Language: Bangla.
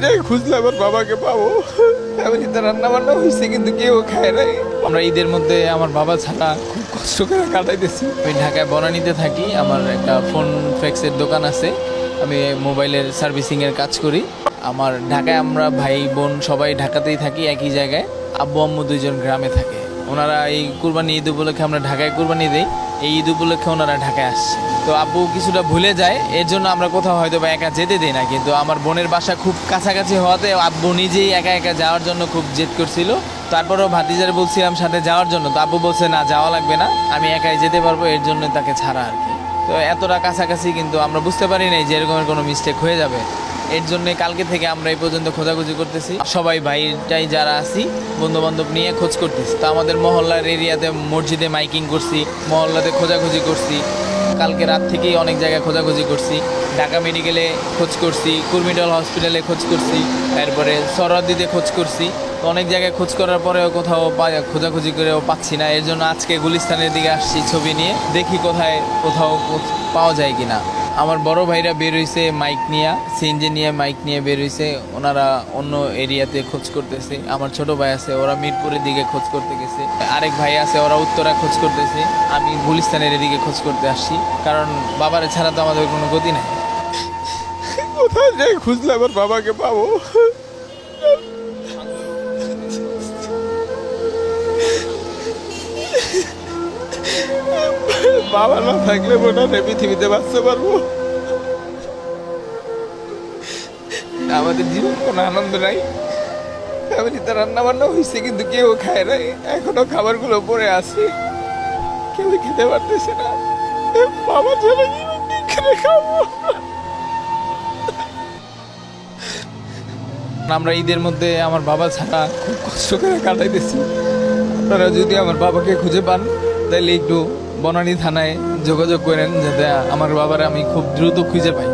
যে খুঁজলে আমার বাবাকে পাবো। ফ্যামিলিতে রান্না বান্না হয়েছে কিন্তু কেউ খায় নাই। আমরা ঈদের মধ্যে আমার বাবা ছাড়া খুব কষ্ট করে কাটাইতেছি। আমি ঢাকায় বনানীতে থাকি, আমার একটা ফোন ফ্যাক্সের দোকান আছে, আমি মোবাইলের সার্ভিসিংয়ের কাজ করি। আমার ঢাকায় আমরা ভাই বোন সবাই ঢাকাতেই থাকি একই জায়গায়। আব্বু আম্মু দুইজন গ্রামে থাকে। ওনারা এই কুরবানি ঈদ উপলক্ষে আমরা ঢাকায় কুরবানি দিই, এই ঈদ উপলক্ষে ওনারা ঢাকায় আসছে। তো আব্বু কিছুটা ভুলে যায়, এর জন্য আমরা কোথাও হয়তো বা একা যেতে দিই না। কিন্তু আমার বোনের বাসা খুব কাছাকাছি হওয়াতে আব্বু নিজেই একা একা যাওয়ার জন্য খুব জেদ করছিল। তারপরেও ভাতিজারে বলছিলাম সাথে যাওয়ার জন্য, তো আব্বু বলছে না যাওয়া লাগবে না, আমি একাই যেতে পারবো, এর জন্য তাকে ছাড়া আর কি। তো এতটা কাছাকাছি কিন্তু আমরা বুঝতে পারি নাই যে এরকমের কোনো মিস্টেক হয়ে যাবে। এর জন্য কালকে থেকে আমরা এই পর্যন্ত খোঁজাখুঁজি করতেছি, সবাই ভাইটাই যারা আছি বন্ধু বান্ধব নিয়ে খোঁজ করতেছি। তো আমাদের মহল্লার এরিয়াতে মসজিদে মাইকিং করছি, মহল্লাতে খোঁজাখুঁজি করছি, কালকে রাত থেকেই অনেক জায়গায় খোঁজাখুঁজি করছি। ঢাকা মেডিকেলে খোঁজ করছি, কুর্মিটল হসপিটালে খোঁজ করছি, তারপরে সরহদ্দিতে খোঁজ করছি। তো অনেক জায়গায় খোঁজ করার পরেও কোথাও খোঁজাখুঁজি করেও পাচ্ছি না। এর জন্য আজকে গুলিস্তানের দিকে আসছি ছবি নিয়ে, দেখি কোথাও পাওয়া যায় কিনা। আমার বড় ভাইরা বের হয়েছে মাইক নিয়ে, সিএনজি নিয়ে মাইক নিয়ে বের হয়েছে, ওনারা অন্য এরিয়াতে খোঁজ করতেছে। আমার ছোট ভাই আছে, ওরা মিরপুরের দিকে খোঁজ করতে গেছে। আরেক ভাই আছে, ওরা উত্তরা খোঁজ করতেছে। আমি গুলিস্তানের এদিকে খোঁজ করতে আসছি, কারণ বাবার ছাড়া তো আমাদের কোনো গতি নাই। কোথায় যাই খুঁজলে আমার বাবাকে পাবো। বাবা না থাকলে মনে হয় পৃথিবীতে বাঁচতে পারবো। আমাদের জীবন কোনো আনন্দ নাই। ফ্যামিলিতে রান্না বান্না হয়েছে কিন্তু কেউ খায় নাই, এখনো খাবারগুলো পড়ে আছে, কেউ খেতে পারতেছে না। বাবা ছাড়া কি খাবো। আমরা ঈদের মধ্যে আমার বাবা ছাড়া খুব কষ্ট করে কাটাইতেছি। আপনারা যদি আমার বাবাকে খুঁজে পান তাহলে একটু বনানী থানায় যোগাযোগ করেন, যাতে আমার বাবারে আমি খুব দ্রুত খুঁজে পাই।